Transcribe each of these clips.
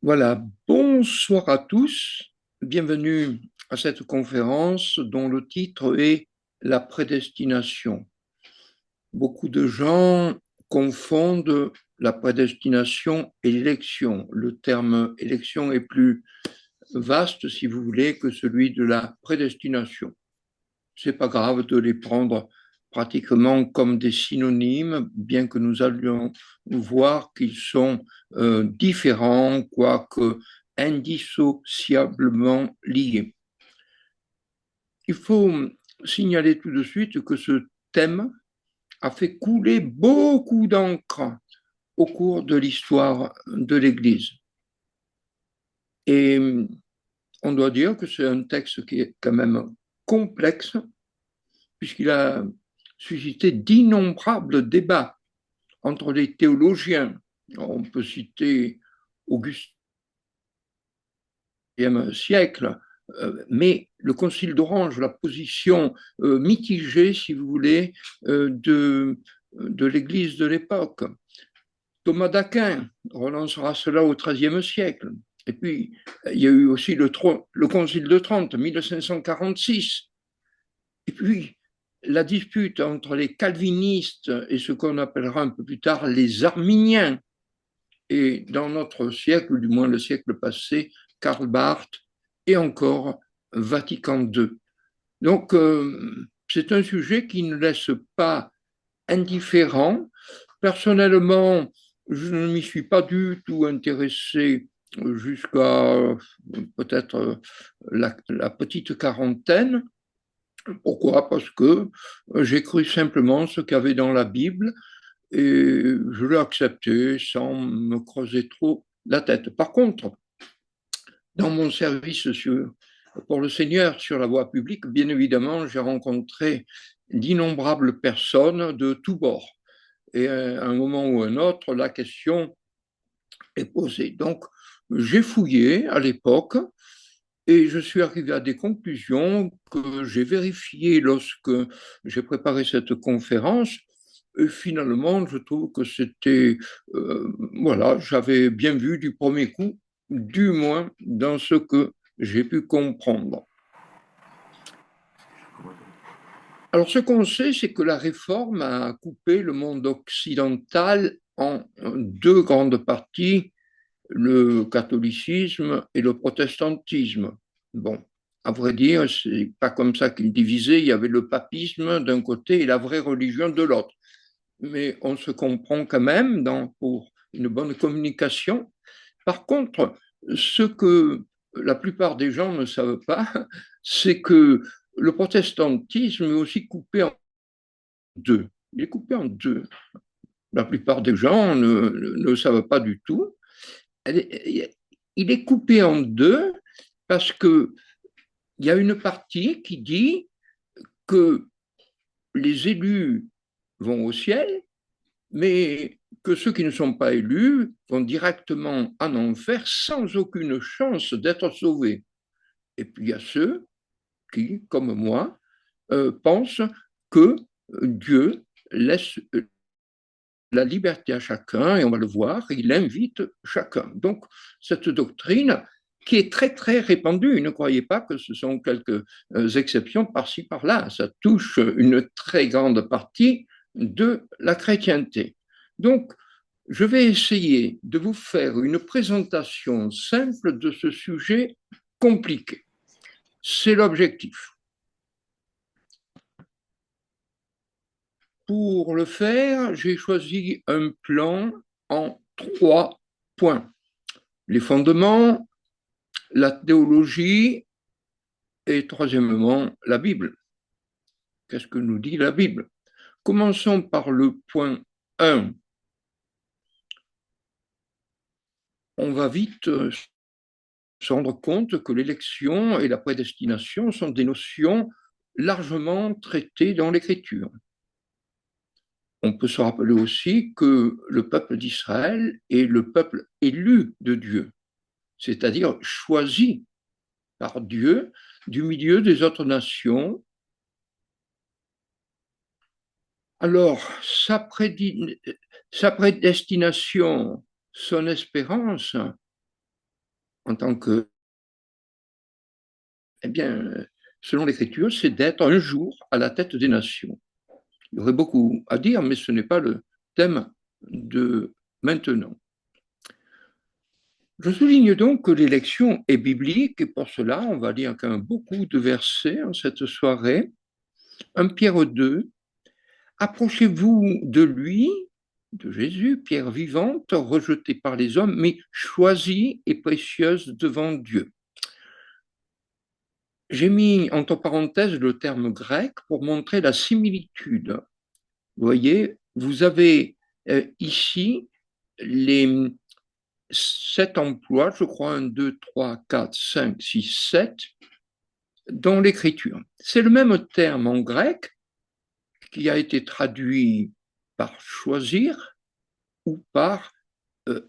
Voilà, bonsoir à tous, bienvenue à cette conférence dont le titre est La prédestination. Beaucoup de gens confondent la prédestination et l'élection. Le terme élection est plus vaste, si vous voulez, que celui de la prédestination. C'est pas grave de les prendre pratiquement comme des synonymes, bien que nous allions voir qu'ils sont différents, quoique indissociablement liés. Il faut signaler tout de suite que ce thème a fait couler beaucoup d'encre au cours de l'histoire de l'Église. Et on doit dire que c'est un texte qui est quand même complexe, puisqu'il a suscité d'innombrables débats entre les théologiens. On peut citer Auguste Ième siècle, mais le Concile d'Orange, la position mitigée, si vous voulez, de l'Église de l'époque. Thomas d'Aquin relancera cela au XIIIe siècle. Et puis, il y a eu aussi le Concile de Trente, 1546. Et puis, la dispute entre les calvinistes et ce qu'on appellera un peu plus tard les arminiens, et dans notre siècle, du moins le siècle passé, Karl Barth et encore Vatican II. Donc, c'est un sujet qui ne laisse pas indifférent. Personnellement, je ne m'y suis pas du tout intéressé jusqu'à peut-être la petite quarantaine. Pourquoi? Parce que j'ai cru simplement ce qu'il y avait dans la Bible et je l'ai accepté sans me creuser trop la tête. Par contre, dans mon service pour le Seigneur sur la voie publique, bien évidemment, j'ai rencontré d'innombrables personnes de tous bords. Et à un moment ou un autre, la question est posée. Donc, j'ai fouillé à l'époque et je suis arrivé à des conclusions que j'ai vérifiées lorsque j'ai préparé cette conférence. Et finalement, je trouve que c'était, voilà, j'avais bien vu du premier coup, du moins dans ce que j'ai pu comprendre. Alors, ce qu'on sait, c'est que la réforme a coupé le monde occidental en deux grandes parties, le catholicisme et le protestantisme. Bon, à vrai dire, c'est pas comme ça qu'il divisait. Il y avait le papisme d'un côté et la vraie religion de l'autre. Mais on se comprend quand même pour une bonne communication. Par contre, ce que la plupart des gens ne savent pas, c'est que le protestantisme est aussi coupé en deux. Il est coupé en deux. La plupart des gens ne le savent pas du tout. Il est coupé en deux parce que il y a une partie qui dit que les élus vont au ciel, mais que ceux qui ne sont pas élus vont directement en enfer sans aucune chance d'être sauvés. Et puis il y a ceux qui, comme moi, pensent que Dieu laisse la liberté à chacun, et on va le voir, il invite chacun. Donc, cette doctrine qui est très, très répandue, ne croyez pas que ce sont quelques exceptions par-ci, par-là, ça touche une très grande partie de la chrétienté. Donc, je vais essayer de vous faire une présentation simple de ce sujet compliqué. C'est l'objectif. Pour le faire, j'ai choisi un plan en trois points. Les fondements, la théologie et troisièmement, la Bible. Qu'est-ce que nous dit la Bible? Commençons par le point 1. On va vite se rendre compte que l'élection et la prédestination sont des notions largement traitées dans l'Écriture. On peut se rappeler aussi que le peuple d'Israël est le peuple élu de Dieu, c'est-à-dire choisi par Dieu du milieu des autres nations. Alors, sa prédestination, son espérance, en tant que, eh bien, selon l'Écriture, c'est d'être un jour à la tête des nations. Il y aurait beaucoup à dire, mais ce n'est pas le thème de maintenant. Je souligne donc que l'élection est biblique et pour cela, on va lire quand même beaucoup de versets en cette soirée. 1 Pierre 2, approchez-vous de lui, de Jésus, pierre vivante, rejetée par les hommes, mais choisie et précieuse devant Dieu. J'ai mis entre parenthèses le terme grec pour montrer la similitude. Vous voyez, vous avez ici les 7 emplois, je crois, 1, 2, 3, 4, 5, 6, 7, dans l'écriture. C'est le même terme en grec qui a été traduit par choisir ou par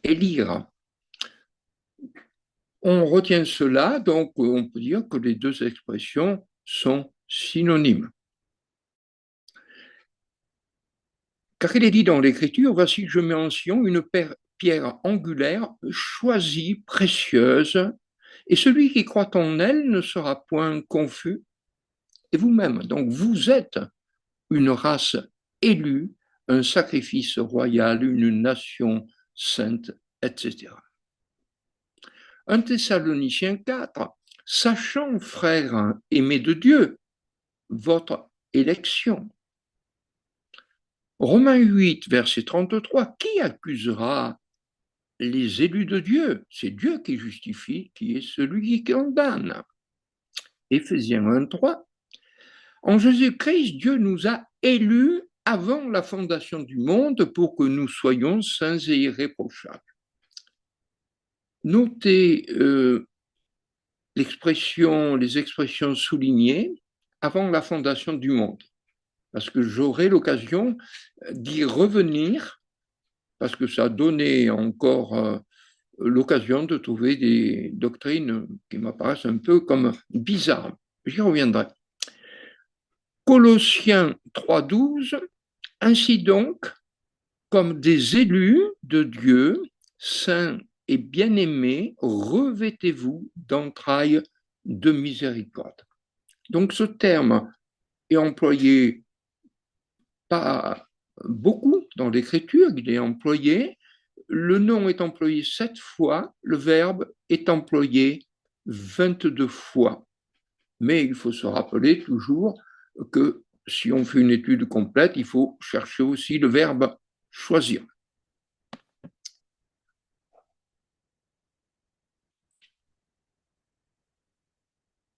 élire. On retient cela, donc on peut dire que les deux expressions sont synonymes. Car il est dit dans l'Écriture, voici que je mets en Sion une pierre angulaire, choisie, précieuse, et celui qui croit en elle ne sera point confus. Et vous-même, donc vous êtes une race élue, un sacrifice royal, une nation sainte, etc. 1 Thessaloniciens 4, sachant, frères aimés de Dieu, votre élection. Romains 8, verset 33, qui accusera les élus de Dieu? C'est Dieu qui justifie, qui est celui qui condamne. Éphésiens 1, 3, en Jésus-Christ, Dieu nous a élus avant la fondation du monde pour que nous soyons saints et irréprochables. Notez les expressions soulignées avant la fondation du monde, parce que j'aurai l'occasion d'y revenir, parce que ça a donné encore l'occasion de trouver des doctrines qui m'apparaissent un peu comme bizarres. J'y reviendrai. Colossiens 3,12, ainsi donc, comme des élus de Dieu, saints et bien-aimés, revêtez-vous d'entrailles de miséricorde. Donc ce terme est employé pas beaucoup dans l'Écriture, il est employé, le nom est employé 7 fois, le verbe est employé 22 fois. Mais il faut se rappeler toujours que si on fait une étude complète, il faut chercher aussi le verbe choisir.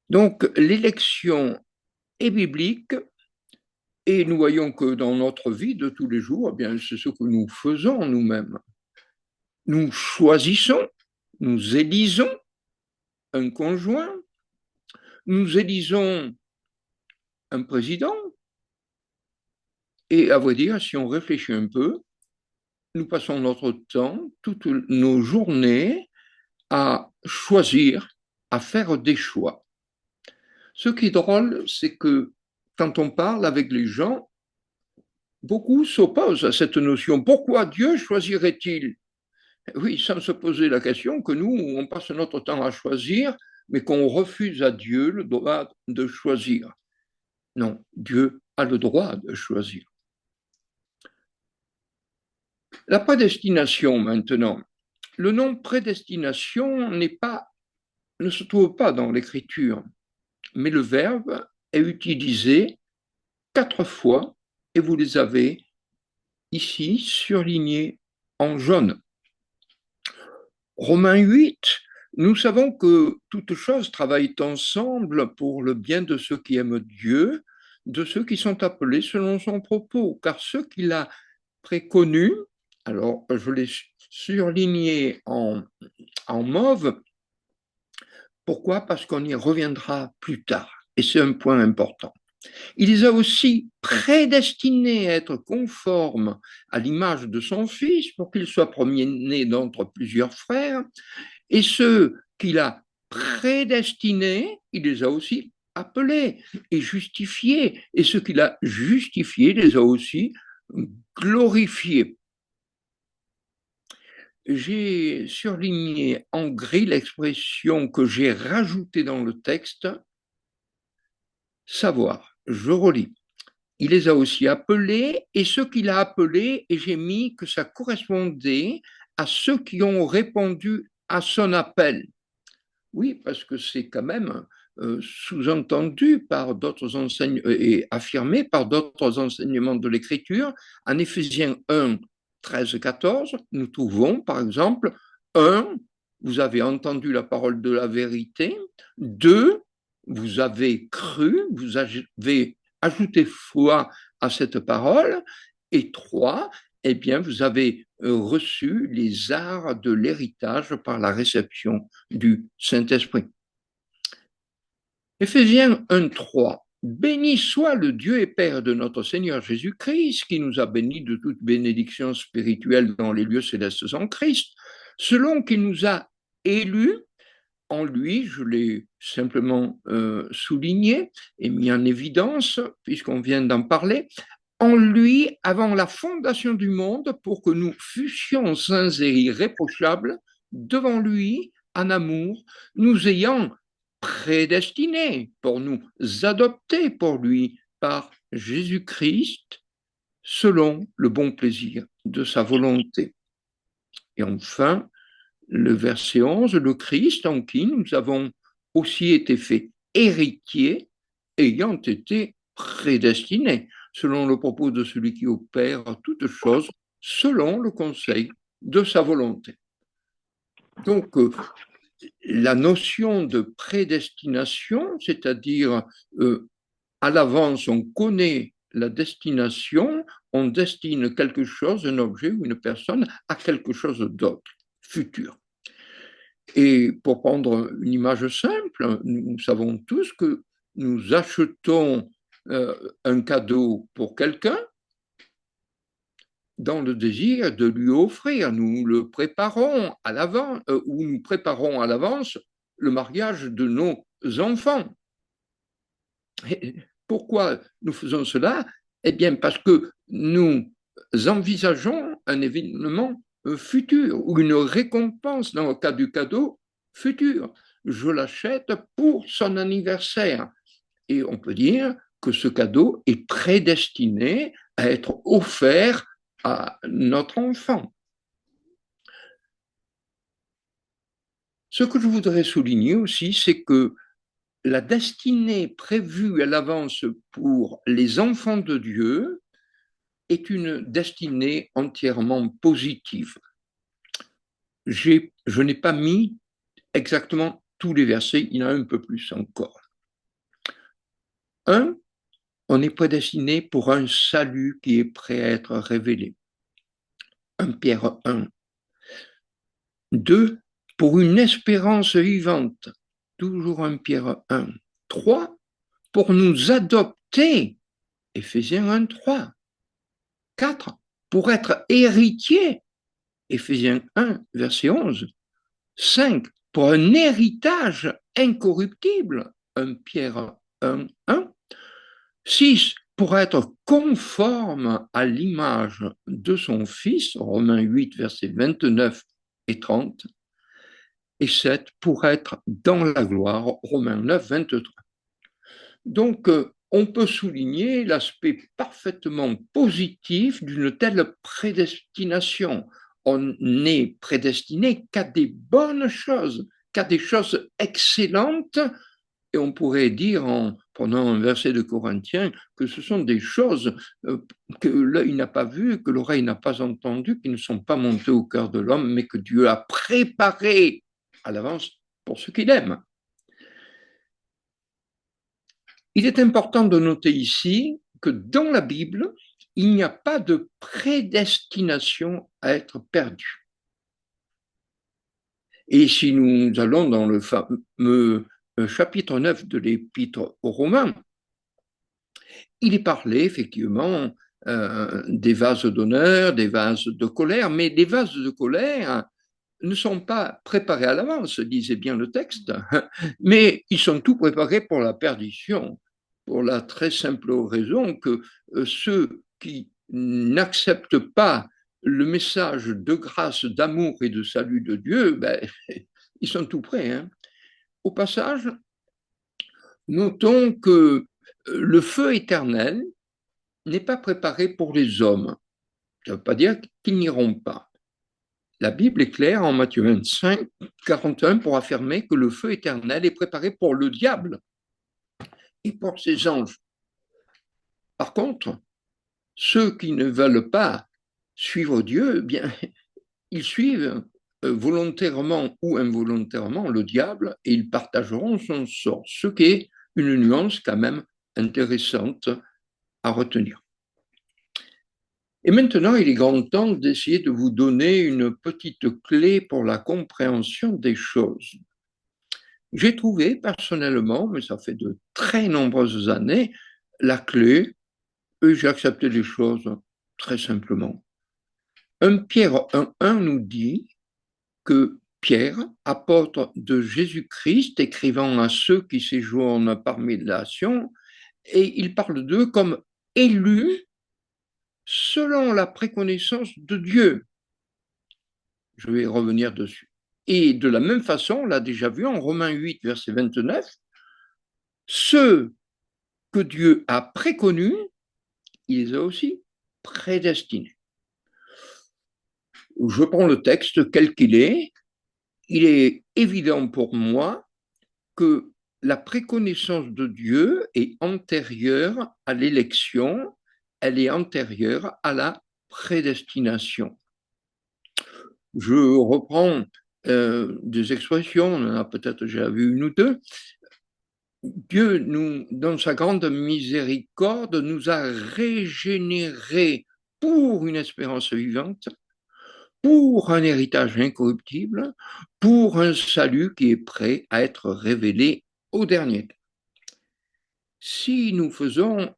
Donc, l'élection est biblique et nous voyons que dans notre vie de tous les jours, eh bien, c'est ce que nous faisons nous-mêmes. Nous choisissons, nous élisons un conjoint, nous élisons un président et à vrai dire, si on réfléchit un peu, nous passons notre temps, toutes nos journées à choisir, à faire des choix. Ce qui est drôle, c'est que quand on parle avec les gens, beaucoup s'opposent à cette notion. Pourquoi Dieu choisirait-il? Oui, sans se poser la question que nous, on passe notre temps à choisir, mais qu'on refuse à Dieu le droit de choisir. Non, Dieu a le droit de choisir. La prédestination maintenant. Le nom prédestination ne se trouve pas dans l'Écriture, mais le verbe est utilisé 4 fois et vous les avez ici surlignés en jaune. Romains 8, nous savons que toutes choses travaillent ensemble pour le bien de ceux qui aiment Dieu, de ceux qui sont appelés selon son propos, car ceux qu'il a préconnus, alors je l'ai surligné en mauve, pourquoi? Parce qu'on y reviendra plus tard, et c'est un point important. Il les a aussi prédestinés à être conformes à l'image de son Fils pour qu'il soit premier-né d'entre plusieurs frères. Et ceux qu'il a prédestinés, il les a aussi appelés et justifiés. Et ceux qu'il a justifiés, il les a aussi glorifiés. j'ai surligné en gris l'expression que j'ai rajoutée dans le texte, savoir. Je relis. Il les a aussi appelés, et ceux qu'il a appelés, et j'ai mis que ça correspondait à ceux qui ont répondu à son appel. Oui, parce que c'est quand même sous-entendu par d'autres enseignements et affirmé par d'autres enseignements de l'Écriture. En Éphésiens 1, 13, 14, nous trouvons par exemple 1, vous avez entendu la parole de la vérité, 2, vous avez cru, vous avez ajouté foi à cette parole, et 3, eh bien, vous avez reçu les arts de l'héritage par la réception du Saint-Esprit. Éphésiens 1:3. Béni soit le Dieu et Père de notre Seigneur Jésus-Christ, qui nous a bénis de toute bénédiction spirituelle dans les lieux célestes en Christ, selon qu'il nous a élus en lui, je l'ai simplement souligné et mis en évidence, puisqu'on vient d'en parler, en lui avant la fondation du monde pour que nous fussions saints et irréprochables devant lui en amour, nous ayant prédestinés pour nous adopter pour lui par Jésus-Christ selon le bon plaisir de sa volonté. Et enfin, le verset 11, le Christ en qui nous avons aussi été faits héritiers, ayant été prédestinés, selon le propos de celui qui opère toutes choses, selon le conseil de sa volonté. Donc, la notion de prédestination, c'est-à-dire à l'avance, on connaît la destination, on destine quelque chose, un objet ou une personne, à quelque chose d'autre, futur. Et pour prendre une image simple, nous savons tous que nous achetons un cadeau pour quelqu'un dans le désir de lui offrir. Nous le préparons à l'avance, ou nous préparons à l'avance le mariage de nos enfants. Et pourquoi nous faisons cela? Eh bien, parce que nous envisageons un événement futur ou une récompense dans le cas du cadeau futur. Je l'achète pour son anniversaire. Et on peut dire que ce cadeau est prédestiné à être offert à notre enfant. Ce que je voudrais souligner aussi, c'est que la destinée prévue à l'avance pour les enfants de Dieu est une destinée entièrement positive. Je n'ai pas mis exactement tous les versets, il y en a un peu plus encore. 1, on est prédestiné pour un salut qui est prêt à être révélé. 1 Pierre 1. 2, pour une espérance vivante. Toujours 1 Pierre 1. 3, pour nous adopter. Éphésiens 1, 3. 4, pour être héritier. Éphésiens 1, verset 11. 5, pour un héritage incorruptible. 1 Pierre 1, 1. 6, pour être conforme à l'image de son Fils, Romains 8, versets 29 et 30, et 7, pour être dans la gloire, Romains 9, 23. Donc, on peut souligner l'aspect parfaitement positif d'une telle prédestination. On n'est prédestiné qu'à des bonnes choses, qu'à des choses excellentes. Et on pourrait dire, en prenant un verset de Corinthiens, que ce sont des choses que l'œil n'a pas vues, que l'oreille n'a pas entendues, qui ne sont pas montées au cœur de l'homme, mais que Dieu a préparées à l'avance pour ceux qu'il aime. Il est important de noter ici que dans la Bible, il n'y a pas de prédestination à être perdu. Et si nous allons dans le fameux chapitre 9 de l'Épître aux Romains, il est parlé effectivement des vases d'honneur, des vases de colère, mais les vases de colère ne sont pas préparés à l'avance, disait bien le texte, mais ils sont tous préparés pour la perdition, pour la très simple raison que ceux qui n'acceptent pas le message de grâce, d'amour et de salut de Dieu, ben, ils sont tout prêts. Hein. Au passage, notons que le feu éternel n'est pas préparé pour les hommes. Ça ne veut pas dire qu'ils n'iront pas. La Bible est claire en Matthieu 25, 41 pour affirmer que le feu éternel est préparé pour le diable et pour ses anges. Par contre, ceux qui ne veulent pas suivre Dieu, eh bien, ils suivent volontairement ou involontairement le diable et ils partageront son sort, ce qui est une nuance quand même intéressante à retenir. Et maintenant, il est grand temps d'essayer de vous donner une petite clé pour la compréhension des choses. J'ai trouvé personnellement, mais ça fait de très nombreuses années, la clé, et j'ai accepté les choses très simplement. 1 Pierre 1.1 nous dit que Pierre, apôtre de Jésus-Christ, écrivant à ceux qui séjournent parmi les nations, et il parle d'eux comme élus selon la préconnaissance de Dieu. Je vais revenir dessus. Et de la même façon, on l'a déjà vu en Romains 8, verset 29, ceux que Dieu a préconnus, il les a aussi prédestinés. Je prends le texte tel qu'il est. Il est évident pour moi que la préconnaissance de Dieu est antérieure à l'élection, elle est antérieure à la prédestination. Je reprends des expressions, on en a peut-être déjà vu une ou deux. Dieu, dans sa grande miséricorde, nous a régénérés pour une espérance vivante, pour un héritage incorruptible, pour un salut qui est prêt à être révélé au dernier temps. Si nous faisons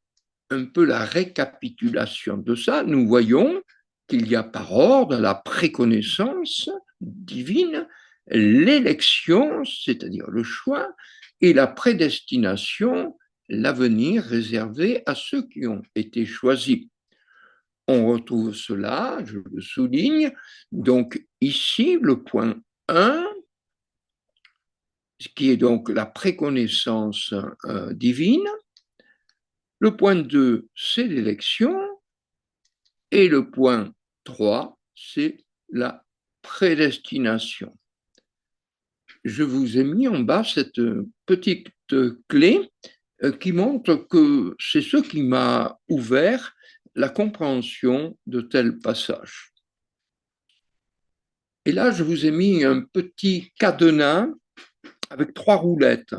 un peu la récapitulation de ça, nous voyons qu'il y a par ordre la préconnaissance divine, l'élection, c'est-à-dire le choix, et la prédestination, l'avenir réservé à ceux qui ont été choisis. On retrouve cela, je le souligne, donc ici le point 1, qui est donc la préconnaissance divine. Le point 2, c'est l'élection. Et le point 3, c'est la prédestination. Je vous ai mis en bas cette petite clé qui montre que c'est ce qui m'a ouvert la compréhension de tels passages. Et là, je vous ai mis un petit cadenas avec 3 roulettes.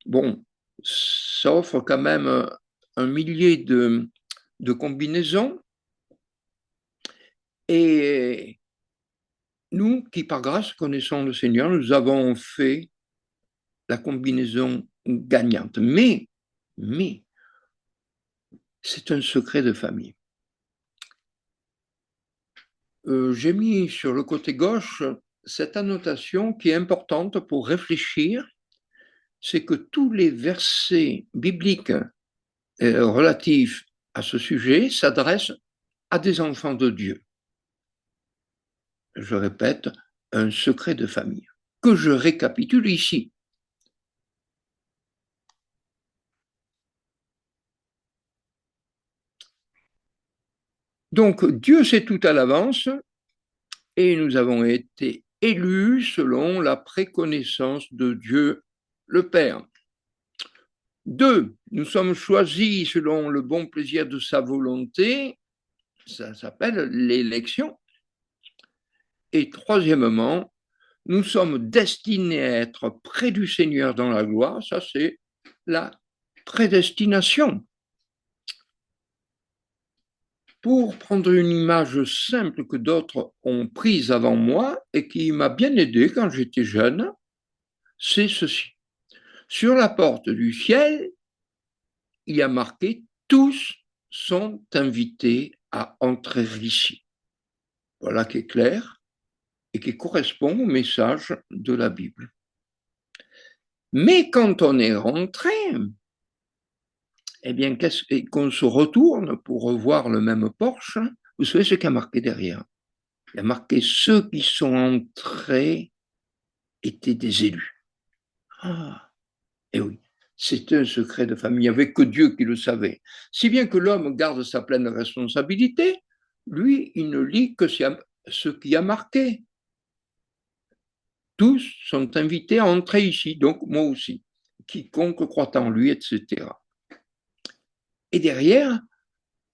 Bon, ça offre quand même un millier de combinaisons. Et nous, qui par grâce connaissons le Seigneur, nous avons fait la combinaison gagnante. Mais, c'est un secret de famille. J'ai mis sur le côté gauche cette annotation qui est importante pour réfléchir, c'est que tous les versets bibliques relatifs à ce sujet s'adressent à des enfants de Dieu. Je répète, un secret de famille, que je récapitule ici. Donc, Dieu sait tout à l'avance et nous avons été élus selon la préconnaissance de Dieu le Père. 2, nous sommes choisis selon le bon plaisir de sa volonté, ça s'appelle l'élection. Et troisièmement, nous sommes destinés à être près du Seigneur dans la gloire, ça c'est la prédestination. Pour prendre une image simple que d'autres ont prise avant moi et qui m'a bien aidé quand j'étais jeune, c'est ceci. Sur la porte du ciel, il y a marqué « Tous sont invités à entrer ici ». Voilà qui est clair et qui correspond au message de la Bible. Mais quand on est rentré, eh bien, qu'on se retourne pour revoir le même porche, Vous savez ce qu'il y a marqué derrière? Il y a marqué ceux qui sont entrés étaient des élus. Ah, et oui, c'était un secret de famille, il n'y avait que Dieu qui le savait. Si bien que l'homme garde sa pleine responsabilité, lui, il ne lit que ce qui a marqué. Tous sont invités à entrer ici, donc moi aussi. Quiconque croit en lui, etc. Et derrière,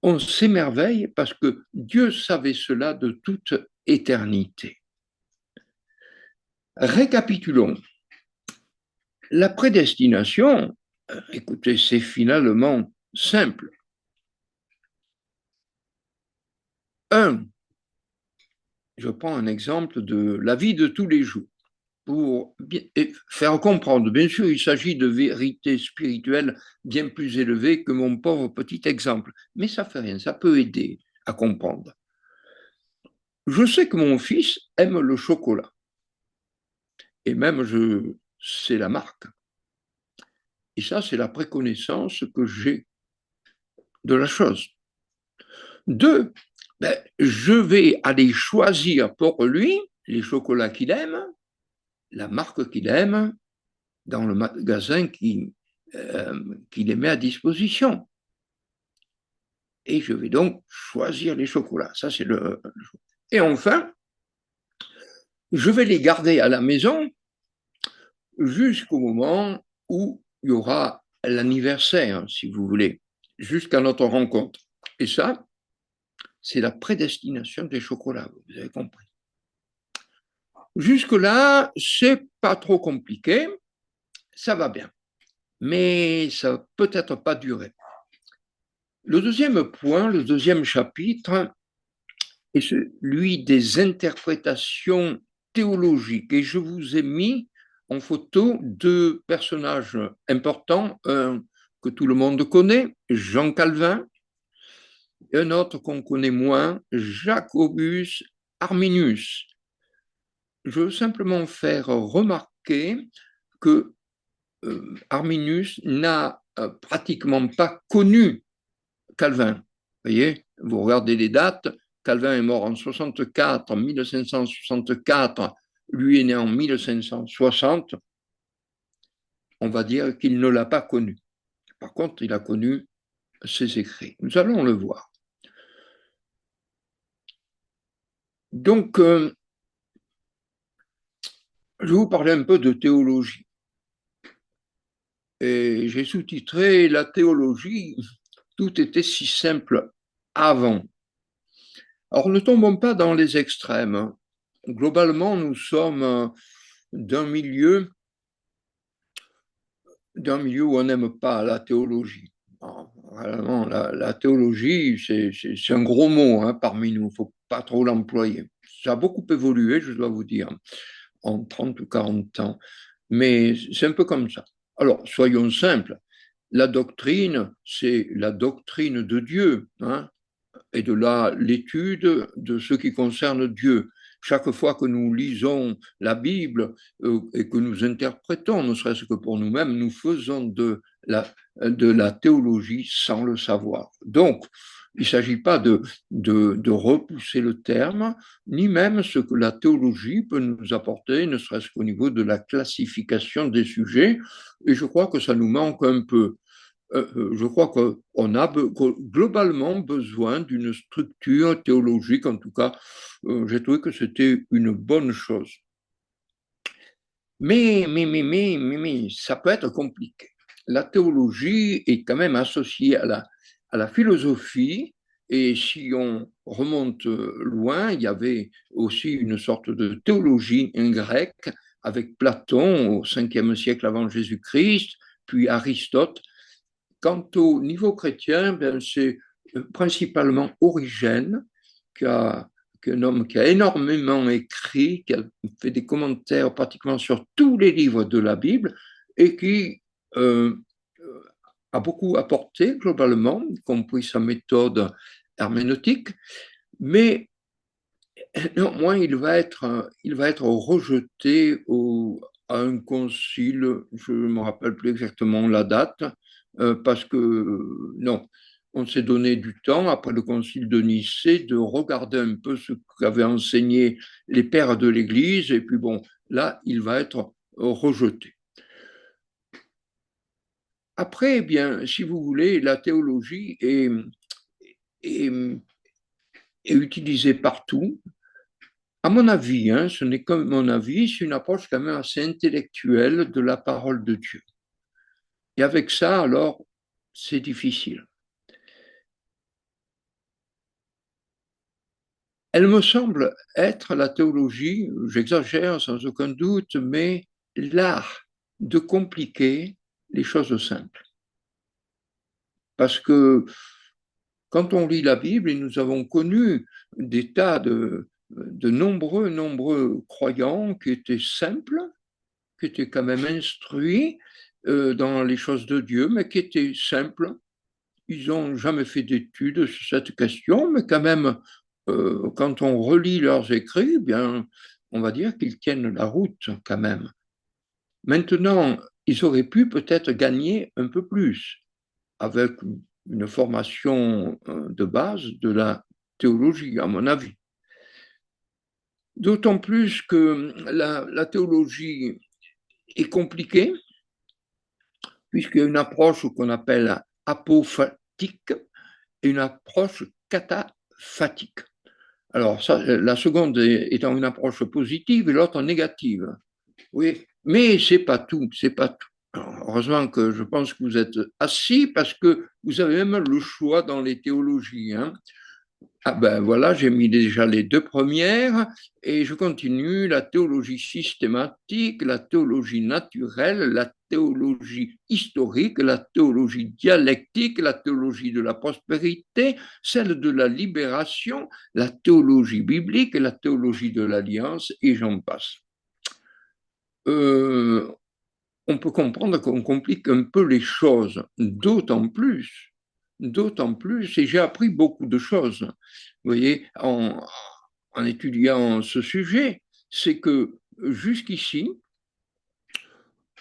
on s'émerveille parce que Dieu savait cela de toute éternité. Récapitulons. La prédestination, écoutez, c'est finalement simple. Un, je prends un exemple de la vie de tous les jours pour faire comprendre. Bien sûr, il s'agit de vérités spirituelles bien plus élevées que mon pauvre petit exemple, mais ça fait rien, ça peut aider à comprendre. Je sais que mon fils aime le chocolat, et même je sais la marque. Et ça, c'est la préconnaissance que j'ai de la chose. Deux, je vais aller choisir pour lui les chocolats qu'il aime, la marque qu'il aime, dans le magasin qu'il les met à disposition. Et je vais donc choisir les chocolats. Ça, c'est le. Et enfin, je vais les garder à la maison jusqu'au moment où il y aura l'anniversaire, si vous voulez, jusqu'à notre rencontre. Et ça, c'est la prédestination des chocolats, vous avez compris. Jusque-là, c'est pas trop compliqué, ça va bien, mais ça peut-être pas durer. Le deuxième point, le deuxième chapitre, est celui des interprétations théologiques. Et je vous ai mis en photo deux personnages importants, un que tout le monde connaît, Jean Calvin, et un autre qu'on connaît moins, Jacobus Arminius. Je veux simplement faire remarquer que Arminius n'a pratiquement pas connu Calvin. Vous voyez, vous regardez les dates, Calvin est mort en 64, 1564, lui est né en 1560, on va dire qu'il ne l'a pas connu. Par contre, il a connu ses écrits. Nous allons le voir. Donc, je vais vous parler un peu de théologie. Et j'ai sous-titré la théologie, tout était si simple avant. Alors, ne tombons pas dans les extrêmes. Globalement, nous sommes d'un milieu où on n'aime pas la théologie. Vraiment, la théologie, c'est un gros mot parmi nous, il ne faut pas trop l'employer. Ça a beaucoup évolué, je dois vous dire, en 30 ou 40 ans, mais c'est un peu comme ça. Alors, soyons simples, la doctrine, c'est la doctrine de Dieu, et de là l'étude de ce qui concerne Dieu. Chaque fois que nous lisons la Bible et que nous interprétons, ne serait-ce que pour nous-mêmes, nous faisons de la théologie sans le savoir. Donc, il ne s'agit pas de repousser le terme, ni même ce que la théologie peut nous apporter, ne serait-ce qu'au niveau de la classification des sujets. Et je crois que ça nous manque un peu. Je crois qu'on a globalement besoin d'une structure théologique. En tout cas, j'ai trouvé que c'était une bonne chose. Mais, ça peut être compliqué. La théologie est quand même associée à la philosophie, et si on remonte loin, il y avait aussi une sorte de théologie en grec avec Platon au 5e siècle avant Jésus-Christ, puis Aristote. Quant au niveau chrétien, ben c'est principalement Origène, un homme qui a énormément écrit, qui a fait des commentaires pratiquement sur tous les livres de la Bible et qui a beaucoup apporté globalement, y compris sa méthode herméneutique, mais néanmoins il va être rejeté à un concile, je ne me rappelle plus exactement la date, parce que non, on s'est donné du temps, après le concile de Nicée, de regarder un peu ce qu'avaient enseigné les pères de l'Église, et puis bon, là, il va être rejeté. Après, eh bien, si vous voulez, la théologie est utilisée partout. À mon avis, hein, ce n'est que mon avis, c'est une approche quand même assez intellectuelle de la parole de Dieu. Et avec ça, alors, c'est difficile. Elle me semble être la théologie, j'exagère sans aucun doute, mais l'art de compliquer les choses simples. Parce que quand on lit la Bible, et nous avons connu des tas de nombreux croyants qui étaient simples, qui étaient quand même instruits dans les choses de Dieu, mais qui étaient simples. Ils n'ont jamais fait d'études sur cette question, mais quand même, quand on relit leurs écrits, eh bien, on va dire qu'ils tiennent la route quand même. Maintenant, ils auraient pu peut-être gagner un peu plus avec une formation de base de la théologie, à mon avis. D'autant plus que la théologie est compliquée, puisqu'il y a une approche qu'on appelle apophatique et une approche cataphatique. Alors, ça, la seconde étant une approche positive et l'autre négative. Oui, mais c'est pas tout, c'est pas tout. Alors, heureusement que je pense que vous êtes assis parce que vous avez même le choix dans les théologies. Hein. Ah ben voilà, j'ai mis déjà les deux premières et je continue la théologie systématique, la théologie naturelle, la théologie historique, la théologie dialectique, la théologie de la prospérité, celle de la libération, la théologie biblique, la théologie de l'alliance et j'en passe. On peut comprendre qu'on complique un peu les choses, d'autant plus, et j'ai appris beaucoup de choses, vous voyez, en étudiant ce sujet, c'est que jusqu'ici,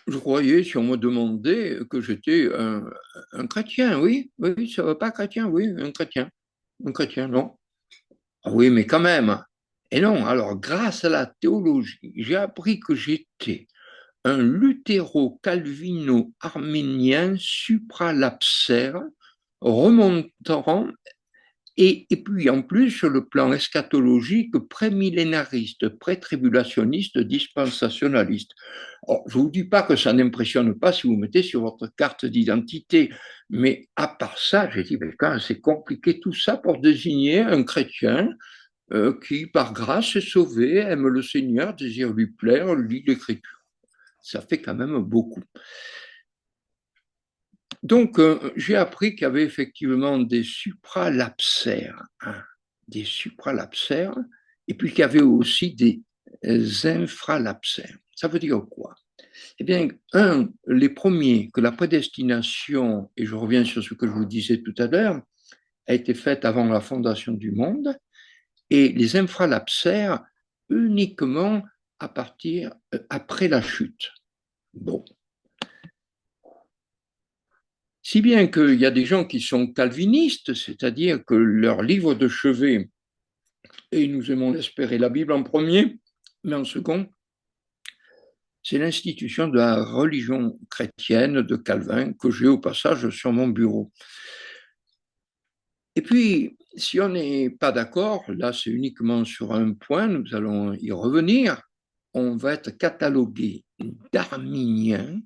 je croyais, si on me demandait, que j'étais un chrétien, oui, oui, ça va pas chrétien, oui, un chrétien, non. Ah oui, mais quand même. Et non, alors grâce à la théologie, j'ai appris que j'étais un luthéro-calvino-arménien supralapsaire remontant et puis en plus sur le plan eschatologique prémillénariste, pré-tribulationniste, dispensationaliste. Alors, je ne vous dis pas que ça n'impressionne pas si vous mettez sur votre carte d'identité, mais à part ça, j'ai dit, mais quand même, c'est compliqué tout ça pour désigner un chrétien qui, par grâce, est sauvé, aime le Seigneur, désire lui plaire, lit l'Écriture. Ça fait quand même beaucoup. Donc, j'ai appris qu'il y avait effectivement des supralapsaires, hein, des supralapsaires, et puis qu'il y avait aussi des infralapsaires. Ça veut dire quoi? Eh bien, les premiers, que la prédestination, et je reviens sur ce que je vous disais tout à l'heure, a été faite avant la fondation du monde, et les infralapsaires uniquement à partir après la chute. Bon. Si bien qu'il y a des gens qui sont calvinistes, c'est-à-dire que leur livre de chevet, et nous aimons l'espérer, la Bible en premier, mais en second, c'est l'institution de la religion chrétienne de Calvin que j'ai au passage sur mon bureau. Et puis, si on n'est pas d'accord, là c'est uniquement sur un point, nous allons y revenir, on va être catalogué d'arminien,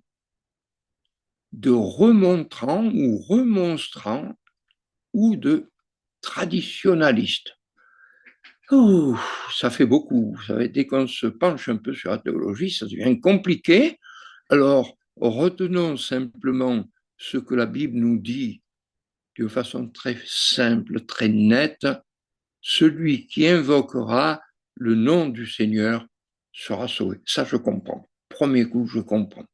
de remontrant ou remonstrant ou de traditionnaliste. Oh, ça fait beaucoup. Vous savez, dès qu'on se penche un peu sur la théologie, ça devient compliqué. Alors, retenons simplement ce que la Bible nous dit de façon très simple, très nette. Celui qui invoquera le nom du Seigneur sera sauvé. Ça, je comprends. Premier coup, je comprends.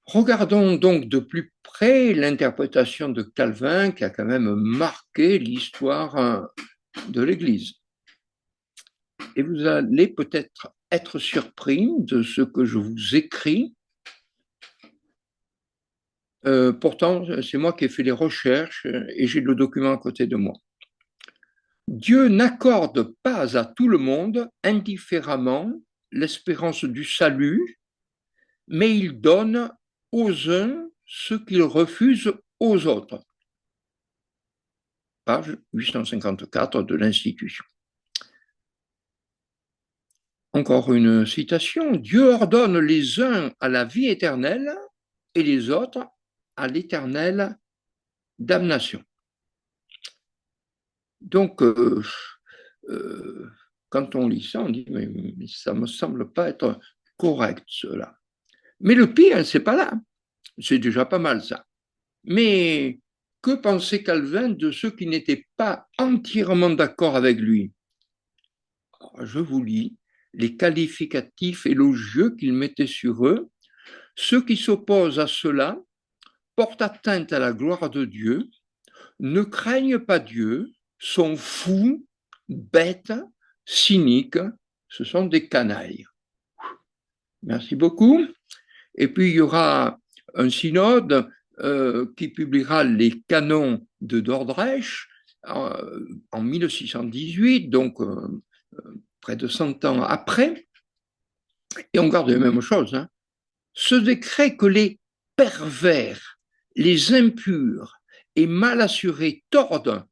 Regardons donc de plus près l'interprétation de Calvin qui a quand même marqué l'histoire de l'Église. Et vous allez peut-être être surpris de ce que je vous écris. Pourtant, c'est moi qui ai fait les recherches et j'ai le document à côté de moi. Dieu n'accorde pas à tout le monde indifféremment l'espérance du salut, mais il donne aux uns ce qu'il refuse aux autres. Page 854 de l'Institution. Encore une citation. Dieu ordonne les uns à la vie éternelle et les autres à l'éternelle damnation. Donc, quand on lit ça, on dit, mais ça ne me semble pas être correct, cela. Mais le pire, c'est pas là. C'est déjà pas mal, ça. Mais que pensait Calvin de ceux qui n'étaient pas entièrement d'accord avec lui? Alors, je vous lis les qualificatifs élogieux qu'il mettait sur eux. Ceux qui s'opposent à cela portent atteinte à la gloire de Dieu, ne craignent pas Dieu, sont fous, bêtes, cyniques, ce sont des canailles. Merci beaucoup. Et puis, il y aura un synode qui publiera les canons de Dordrecht en 1618, donc près de 100 ans après, et on garde la même chose. Hein. Ce décret que les pervers, les impurs et mal assurés tordent,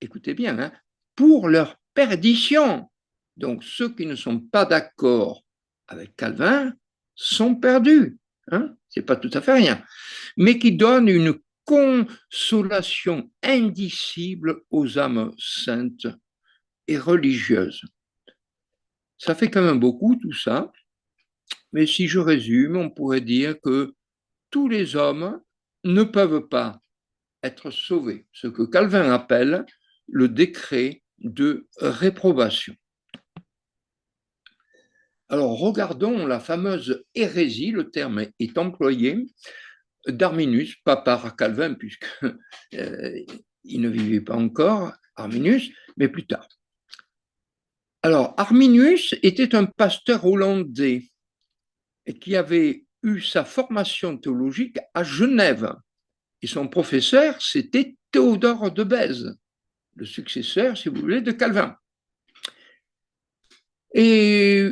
écoutez bien, hein, pour leur perdition. Donc ceux qui ne sont pas d'accord avec Calvin sont perdus. Hein, c'est pas tout à fait rien. Mais qui donnent une consolation indicible aux âmes saintes et religieuses. Ça fait quand même beaucoup tout ça, mais si je résume, on pourrait dire que tous les hommes ne peuvent pas être sauvés, ce que Calvin appelle le décret de réprobation. Alors regardons la fameuse hérésie, le terme est employé, d'Arminius, pas par Calvin, puisqu'il ne vivait pas encore, Arminius, mais plus tard. Alors, Arminius était un pasteur hollandais et qui avait eu sa formation théologique à Genève. Et son professeur, c'était Théodore de Bèze, le successeur, si vous voulez, de Calvin. Et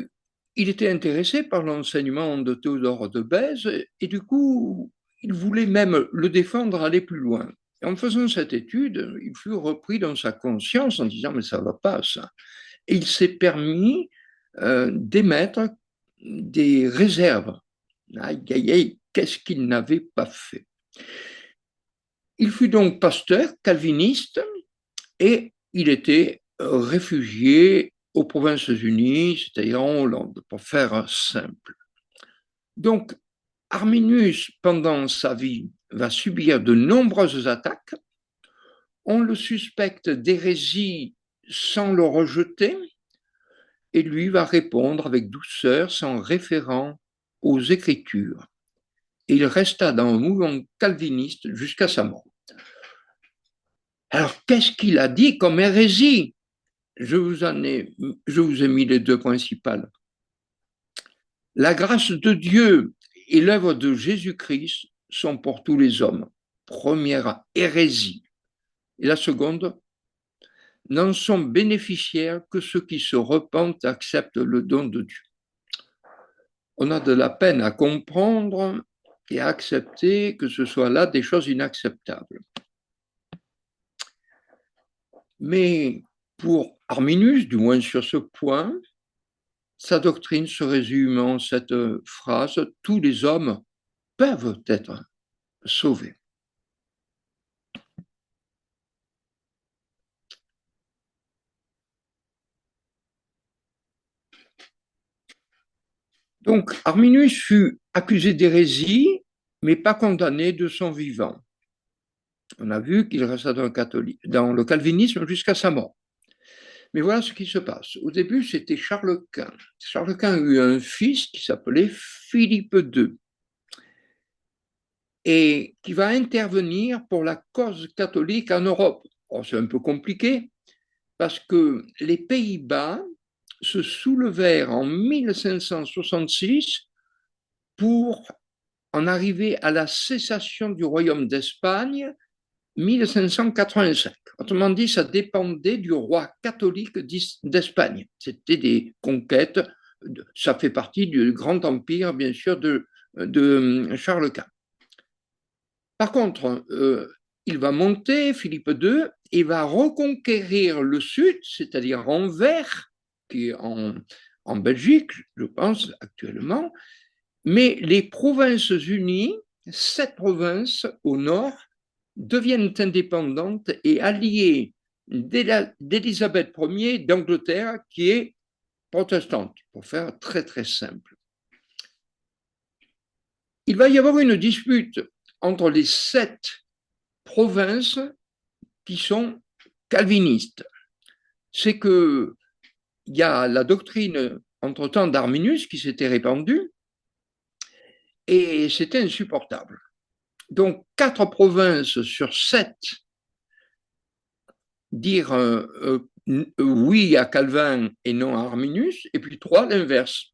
il était intéressé par l'enseignement de Théodore de Bèze et du coup, il voulait même le défendre, aller plus loin. Et en faisant cette étude, il fut repris dans sa conscience en disant mais ça ne va pas ça. Et il s'est permis d'émettre des réserves. Aïe, aïe, aïe, qu'est-ce qu'il n'avait pas fait? Il fut donc pasteur calviniste et il était réfugié aux Provinces-Unies, c'est-à-dire en Hollande, pour faire simple. Donc, Arminius, pendant sa vie, va subir de nombreuses attaques. On le suspecte d'hérésie sans le rejeter, et lui va répondre avec douceur, s'en référant aux Écritures. Et il resta dans un mouvement calviniste jusqu'à sa mort. Alors, qu'est-ce qu'il a dit comme hérésie? Je vous ai mis les deux principales. La grâce de Dieu et l'œuvre de Jésus-Christ sont pour tous les hommes. Première hérésie. Et la seconde, n'en sont bénéficiaires que ceux qui se repentent et acceptent le don de Dieu. On a de la peine à comprendre et à accepter que ce soit là des choses inacceptables. Mais pour Arminius, du moins sur ce point, sa doctrine se résume en cette phrase « Tous les hommes peuvent être sauvés ». Donc, Arminius fut accusé d'hérésie, mais pas condamné de son vivant. On a vu qu'il resta dans le calvinisme jusqu'à sa mort. Mais voilà ce qui se passe. Au début, c'était Charles Quint. Charles Quint a eu un fils qui s'appelait Philippe II et qui va intervenir pour la cause catholique en Europe. Oh, c'est un peu compliqué parce que les Pays-Bas se soulevèrent en 1566 pour en arriver à la cessation du royaume d'Espagne 1585. Autrement dit, ça dépendait du roi catholique d'Espagne. C'était des conquêtes, ça fait partie du grand empire, bien sûr, de Charles Quint. Par contre, il va monter, Philippe II, et va reconquérir le sud, c'est-à-dire Anvers, qui est en Belgique, je pense, actuellement, mais les Provinces-Unies, 7 provinces au nord, deviennent indépendantes et alliées d'Élisabeth Ier d'Angleterre, qui est protestante, pour faire très très simple. Il va y avoir une dispute entre les 7 provinces qui sont calvinistes. C'est qu'il y a la doctrine entre-temps d'Arminius qui s'était répandue et c'était insupportable. Donc, 4 provinces sur 7 dire oui à Calvin et non à Arminius, et puis 3 l'inverse.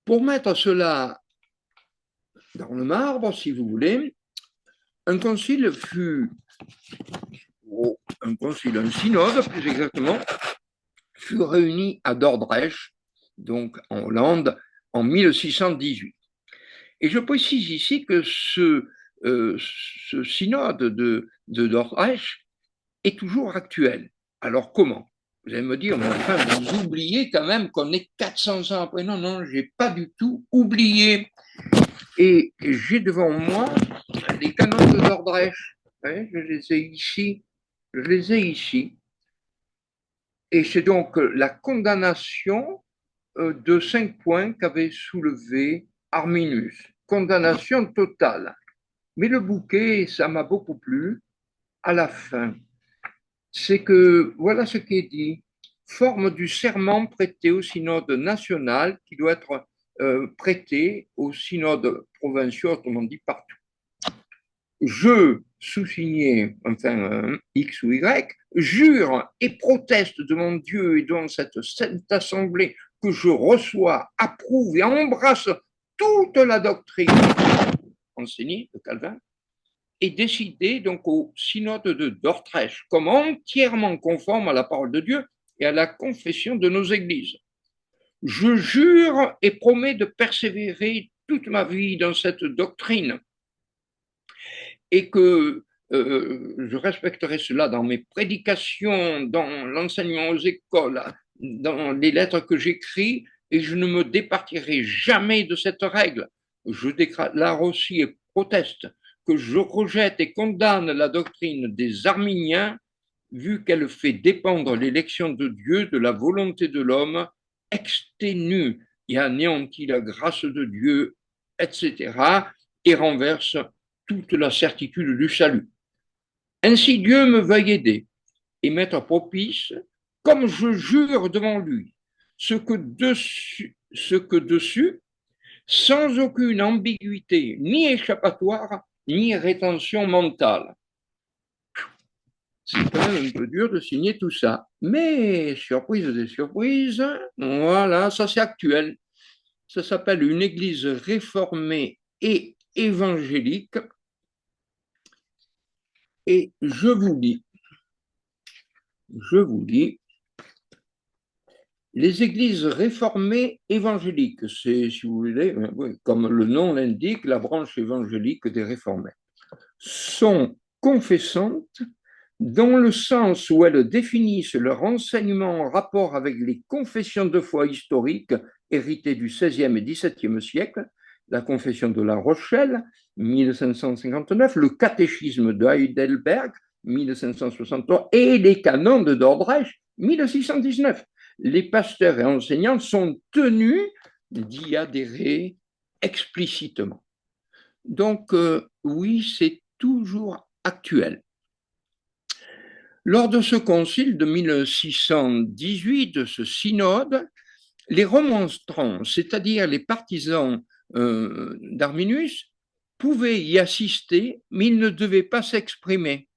Pour mettre cela dans le marbre, si vous voulez, un concile un synode plus exactement, fut réuni à Dordrecht, donc en Hollande, en 1618. Et je précise ici que ce synode de Dordrecht est toujours actuel. Alors comment? Vous allez me dire, mais enfin, vous oubliez quand même qu'on est 400 ans après. Non, non, je n'ai pas du tout oublié. Et j'ai devant moi les canons de Dordrecht. Je les ai ici. Je les ai ici. Et c'est donc la condamnation de 5 points qu'avait soulevé Arminius. Condamnation totale. Mais le bouquet, ça m'a beaucoup plu. À la fin, c'est que, voilà ce qui est dit, forme du serment prêté au synode national qui doit être prêté aux synodes provinciaux, autrement dit partout. Je, sous-signé, enfin X ou Y, jure et proteste devant Dieu et devant cette sainte assemblée que je reçois, approuve et embrasse toute la doctrine enseignée de Calvin et décidée donc au synode de Dordrecht comme entièrement conforme à la parole de Dieu et à la confession de nos églises. Je jure et promets de persévérer toute ma vie dans cette doctrine et que je respecterai cela dans mes prédications, dans l'enseignement aux écoles, dans les lettres que j'écris, et je ne me départirai jamais de cette règle. Je déclare aussi et proteste que je rejette et condamne la doctrine des Arminiens, vu qu'elle fait dépendre l'élection de Dieu de la volonté de l'homme, exténue et anéantit la grâce de Dieu, etc., et renverse toute la certitude du salut. Ainsi Dieu me veuille aider et mettre propice, comme je jure devant lui, ce que dessus, sans aucune ambiguïté, ni échappatoire, ni rétention mentale. C'est quand même un peu dur de signer tout ça. Mais, surprise des surprises, voilà, ça c'est actuel. Ça s'appelle une église réformée et évangélique. Et je vous dis, les églises réformées évangéliques, c'est, si vous voulez, comme le nom l'indique, la branche évangélique des réformés, sont confessantes dans le sens où elles définissent leur enseignement en rapport avec les confessions de foi historiques héritées du XVIe et XVIIe siècle, la confession de La Rochelle, 1559, le catéchisme de Heidelberg, 1563, et les canons de Dordrecht, 1619. Les pasteurs et enseignants sont tenus d'y adhérer explicitement. Donc, oui, c'est toujours actuel. Lors de ce concile de 1618, de ce synode, les remonstrants, c'est-à-dire les partisans d'Arminius, pouvaient y assister, mais ils ne devaient pas s'exprimer.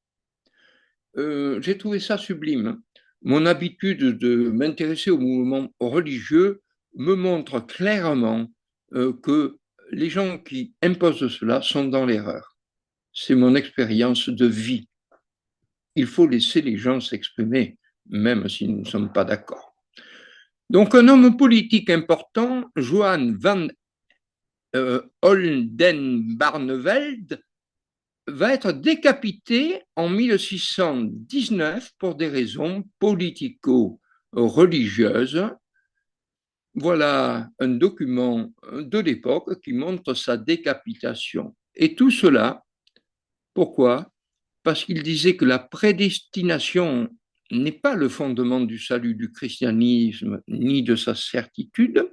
J'ai trouvé ça sublime. Mon habitude de m'intéresser au mouvement religieux me montre clairement que les gens qui imposent cela sont dans l'erreur. C'est mon expérience de vie. Il faut laisser les gens s'exprimer, même si nous ne sommes pas d'accord. Donc, un homme politique important, Johan van Oldenbarneveld, va être décapité en 1619 pour des raisons politico-religieuses. Voilà un document de l'époque qui montre sa décapitation. Et tout cela, pourquoi? Parce qu'il disait que la prédestination n'est pas le fondement du salut du christianisme ni de sa certitude,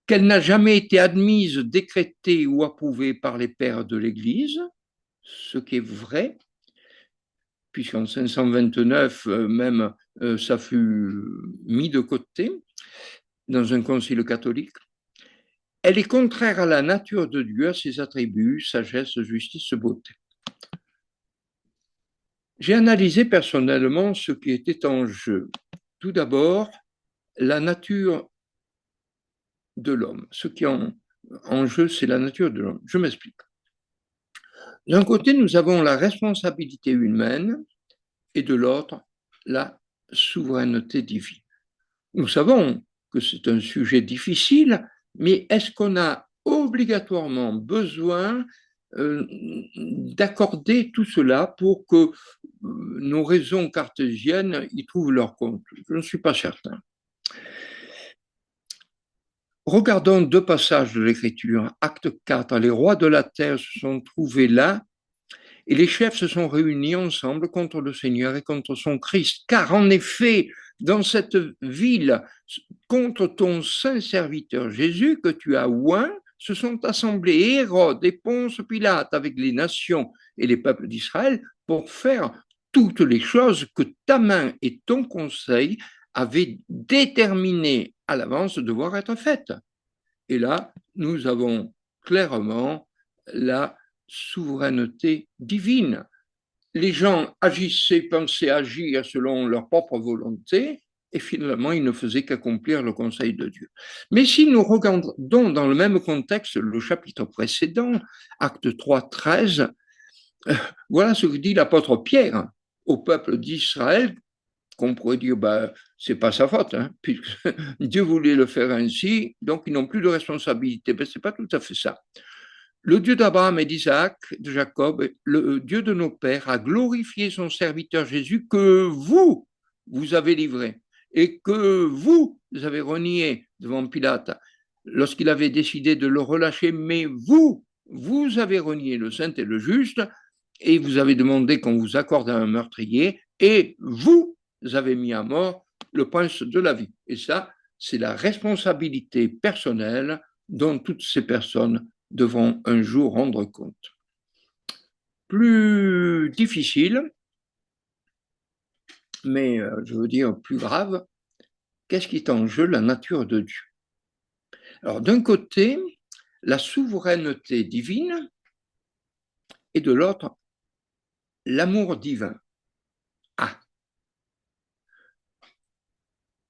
qu'elle n'a jamais été admise, décrétée ou approuvée par les pères de l'Église, ce qui est vrai, puisqu'en 529, même, ça fut mis de côté dans un concile catholique. Elle est contraire à la nature de Dieu, à ses attributs, sagesse, justice, beauté. J'ai analysé personnellement ce qui était en jeu. Tout d'abord, la nature de l'homme. Ce qui est en jeu, c'est la nature de l'homme. Je m'explique. D'un côté, nous avons la responsabilité humaine et de l'autre, la souveraineté divine. Nous savons que c'est un sujet difficile, mais est-ce qu'on a obligatoirement besoin d'accorder tout cela pour que nos raisons cartésiennes y trouvent leur compte? Je ne suis pas certain. Regardons deux passages de l'Écriture. Acte 4, les rois de la terre se sont trouvés là et les chefs se sont réunis ensemble contre le Seigneur et contre son Christ. Car en effet, dans cette ville, contre ton saint serviteur Jésus que tu as oint, se sont assemblés Hérode et Ponce Pilate avec les nations et les peuples d'Israël pour faire toutes les choses que ta main et ton conseil avaient déterminé à l'avance de devoir être faites. Et là, nous avons clairement la souveraineté divine. Les gens agissaient, pensaient agir selon leur propre volonté, et finalement, ils ne faisaient qu'accomplir le conseil de Dieu. Mais si nous regardons dans le même contexte le chapitre précédent, acte 3, 13, voilà ce que dit l'apôtre Pierre au peuple d'Israël, qu'on pourrait dire, c'est pas sa faute, puisque Dieu voulait le faire ainsi, donc ils n'ont plus de responsabilité. C'est pas tout à fait ça. Le Dieu d'Abraham et d'Isaac, de Jacob, le Dieu de nos pères, a glorifié son serviteur Jésus que vous avez livré et que vous avez renié devant Pilate lorsqu'il avait décidé de le relâcher, mais vous avez renié le saint et le juste et vous avez demandé qu'on vous accorde un meurtrier et vous avez mis à mort le prince de la vie. Et ça, c'est la responsabilité personnelle dont toutes ces personnes devront un jour rendre compte. Plus difficile, mais je veux dire plus grave, qu'est-ce qui est en jeu? La nature de Dieu. Alors d'un côté, la souveraineté divine et de l'autre, l'amour divin. Ah,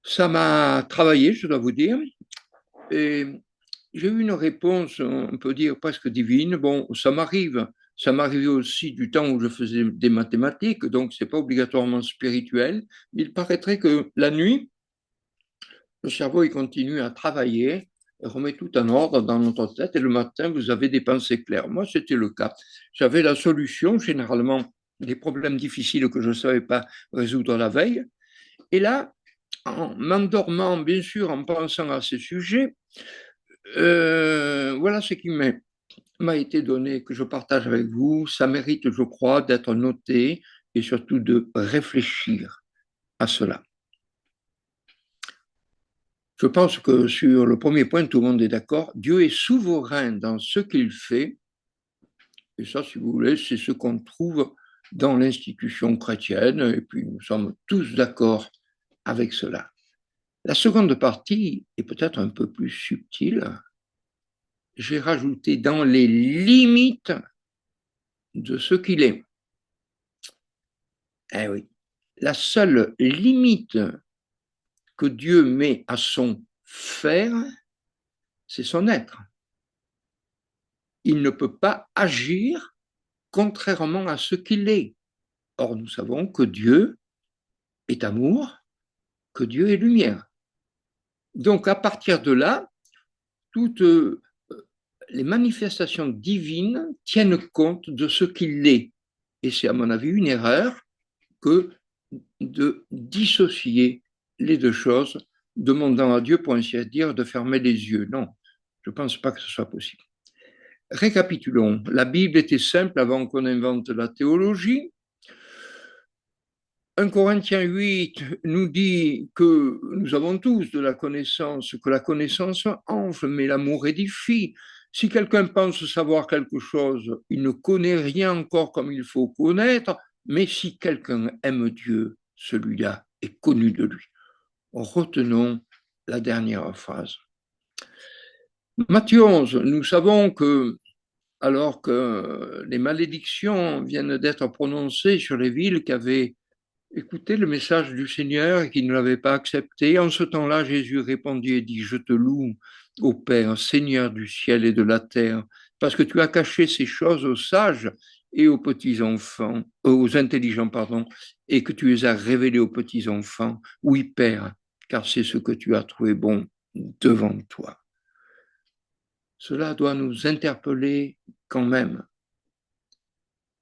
ça m'a travaillé, je dois vous dire, et j'ai eu une réponse, on peut dire presque divine. Bon, ça m'arrivait aussi du temps où je faisais des mathématiques, donc c'est pas obligatoirement spirituel. Il paraîtrait que la nuit, le cerveau il continue à travailler, remet tout en ordre dans notre tête, et le matin, vous avez des pensées claires. Moi, c'était le cas. J'avais la solution, généralement, des problèmes difficiles que je ne savais pas résoudre la veille. Et là, en m'endormant, bien sûr, en pensant à ces sujets, voilà ce qui m'a été donné, que je partage avec vous. Ça mérite, je crois, d'être noté et surtout de réfléchir à cela. Je pense que sur le premier point, tout le monde est d'accord. Dieu est souverain dans ce qu'il fait. Et ça, si vous voulez, c'est ce qu'on trouve dans l'institution chrétienne. Et puis, nous sommes tous d'accord avec cela. La seconde partie est peut-être un peu plus subtile. J'ai rajouté dans les limites de ce qu'il est. Eh oui, la seule limite que Dieu met à son faire, c'est son être. il ne peut pas agir contrairement à ce qu'il est. Or, nous savons que Dieu est amour, que Dieu est lumière. Donc, à partir de là, toutes les manifestations divines tiennent compte de ce qu'il est. Et c'est, à mon avis, une erreur que de dissocier les deux choses, demandant à Dieu, pour ainsi dire, de fermer les yeux. Non, je ne pense pas que ce soit possible. Récapitulons. La Bible était simple avant qu'on invente la théologie. 1 Corinthiens 8 nous dit que nous avons tous de la connaissance, que la connaissance enfle, mais l'amour édifie. Si quelqu'un pense savoir quelque chose, il ne connaît rien encore comme il faut connaître, mais si quelqu'un aime Dieu, celui-là est connu de lui. Retenons la dernière phrase. Matthieu 11, nous savons que alors que les malédictions viennent d'être prononcées sur les villes qui avaient écouté le message du Seigneur et qui ne l'avaient pas accepté, en ce temps-là, Jésus répondit et dit, je te loue, ô Père, Seigneur du ciel et de la terre, parce que tu as caché ces choses aux sages et aux petits-enfants, aux intelligents, pardon, et que tu les as révélées aux petits-enfants. Oui, Père, car c'est ce que tu as trouvé bon devant toi. Cela doit nous interpeller quand même.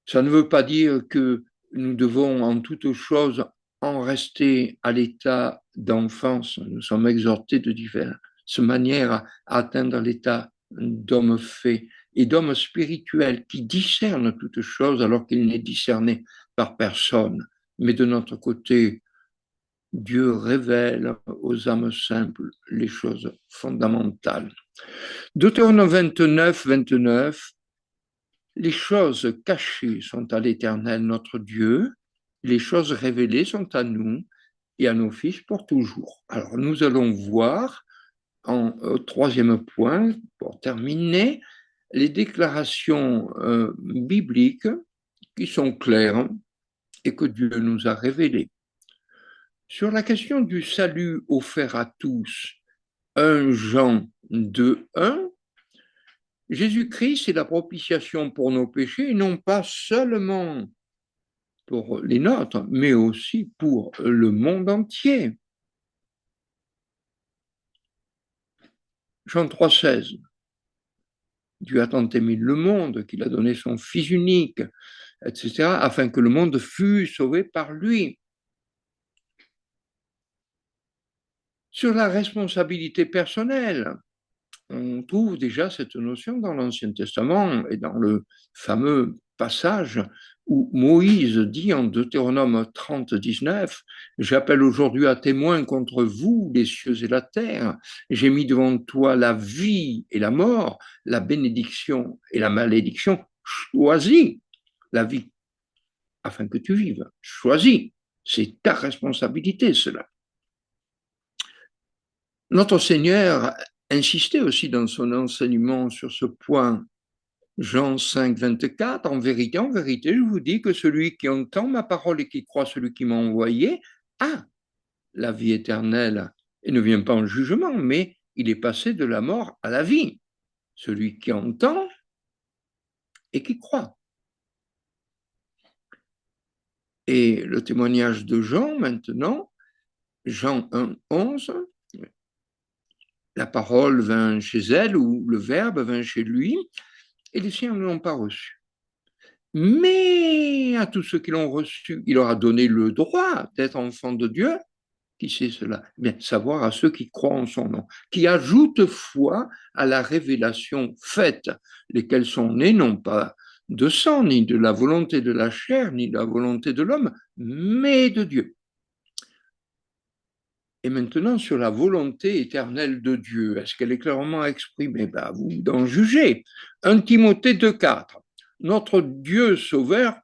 Ça ne veut pas dire que nous devons en toute chose en rester à l'état d'enfance. Nous sommes exhortés de diverses manières à atteindre l'état d'homme fait et d'homme spirituel qui discerne toute chose alors qu'il n'est discerné par personne. Mais de notre côté, Dieu révèle aux âmes simples les choses fondamentales. Deutéronome 29, 29, les choses cachées sont à l'Éternel notre Dieu, les choses révélées sont à nous et à nos fils pour toujours. Alors nous allons voir au troisième point, pour terminer, les déclarations bibliques qui sont claires et que Dieu nous a révélées. Sur la question du salut offert à tous, 1 Jean 2, 1, Jésus-Christ est la propitiation pour nos péchés, et non pas seulement pour les nôtres, mais aussi pour le monde entier. Jean 3, 16. Dieu a tant aimé le monde qu'il a donné son Fils unique, etc., afin que le monde fût sauvé par lui. Sur la responsabilité personnelle, on trouve déjà cette notion dans l'Ancien Testament et dans le fameux passage où Moïse dit en Deutéronome 30, 19, « J'appelle aujourd'hui à témoin contre vous les cieux et la terre. J'ai mis devant toi la vie et la mort, la bénédiction et la malédiction. Choisis la vie afin que tu vives. Choisis. C'est ta responsabilité, cela. » Notre Seigneur insistait aussi dans son enseignement sur ce point. Jean 5, 24, en vérité, je vous dis que celui qui entend ma parole et qui croit celui qui m'a envoyé a la vie éternelle et ne vient pas en jugement, mais il est passé de la mort à la vie. Celui qui entend et qui croit. Et le témoignage de Jean maintenant, Jean 1, 11, la parole vint chez elle ou le verbe vint chez lui et les siens ne l'ont pas reçu. Mais à tous ceux qui l'ont reçu, il leur a donné le droit d'être enfants de Dieu. Qui sait cela? Eh bien, savoir à ceux qui croient en son nom, qui ajoutent foi à la révélation faite, lesquels sont nés non pas de sang, ni de la volonté de la chair, ni de la volonté de l'homme, mais de Dieu. Et maintenant, sur la volonté éternelle de Dieu, est-ce qu'elle est clairement exprimée? Ben, à vous d'en juger. 1 Timothée 2,4. Notre Dieu sauveur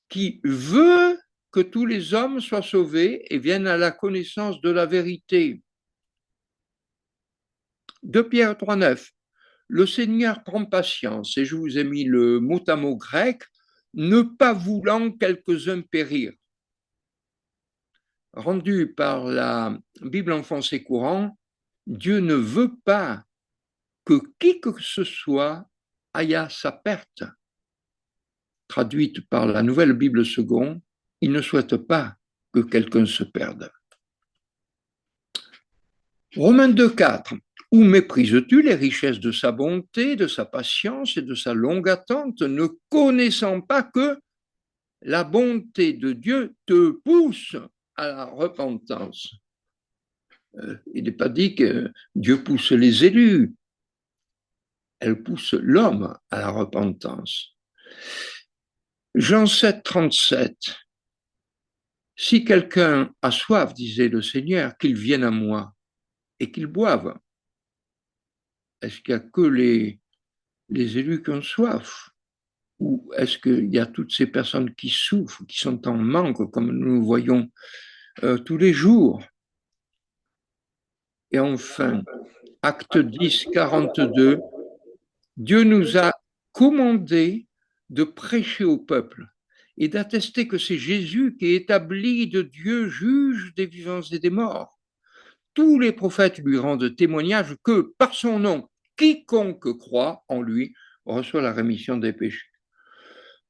qui veut que tous les hommes soient sauvés et viennent à la connaissance de la vérité. 2 Pierre 3,9. Le Seigneur prend patience, et je vous ai mis le mot à mot grec, ne pas voulant quelques-uns périr. Rendu par la Bible en français courant, Dieu ne veut pas que qui que ce soit aille à sa perte, traduite par la Nouvelle Bible seconde, il ne souhaite pas que quelqu'un se perde. Romains 2,4. Où méprises-tu les richesses de sa bonté, de sa patience et de sa longue attente, ne connaissant pas que la bonté de Dieu te pousse à la repentance? Il n'est pas dit que Dieu pousse les élus, elle pousse l'homme à la repentance. Jean 7, 37. Si quelqu'un a soif, disait le Seigneur, qu'il vienne à moi et qu'il boive. Est-ce qu'il n'y a que les élus qui ont soif? Ou est-ce qu'il y a toutes ces personnes qui souffrent, qui sont en manque, comme nous le voyons tous les jours? Et enfin, Acte 10, 42, Dieu nous a commandé de prêcher au peuple et d'attester que c'est Jésus qui est établi de Dieu juge des vivants et des morts. Tous les prophètes lui rendent témoignage que par son nom, quiconque croit en lui reçoit la rémission des péchés.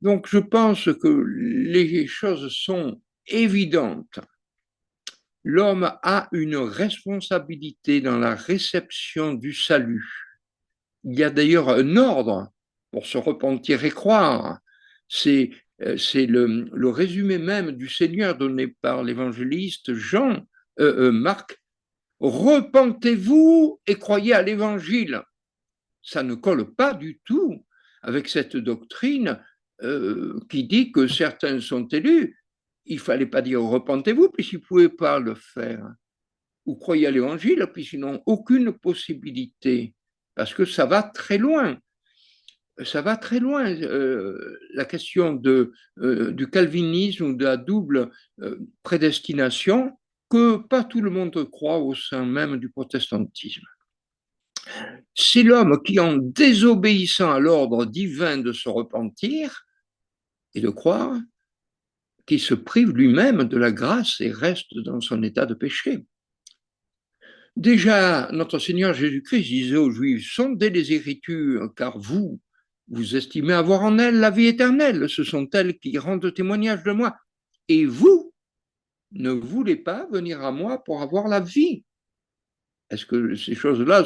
Donc je pense que les choses sont évidentes. L'homme a une responsabilité dans la réception du salut. Il y a d'ailleurs un ordre pour se repentir et croire. C'est le résumé même du Seigneur donné par l'évangéliste Marc. Repentez-vous et croyez à l'évangile. Ça ne colle pas du tout avec cette doctrine qui dit que certains sont élus. Il ne fallait pas dire repentez-vous, puisqu'ils ne pouvaient pas le faire. Ou croyez à l'évangile, puisqu'ils n'ont aucune possibilité. Parce que ça va très loin. Ça va très loin. La question du calvinisme ou de la double prédestination, que pas tout le monde croit au sein même du protestantisme. C'est l'homme qui, en désobéissant à l'ordre divin de se repentir et de croire, qui se prive lui-même de la grâce et reste dans son état de péché. Déjà, notre Seigneur Jésus-Christ disait aux Juifs, sondez les Écritures, car vous estimez avoir en elles la vie éternelle. Ce sont elles qui rendent témoignage de moi. Et vous ne voulez pas venir à moi pour avoir la vie. Est-ce que ces choses-là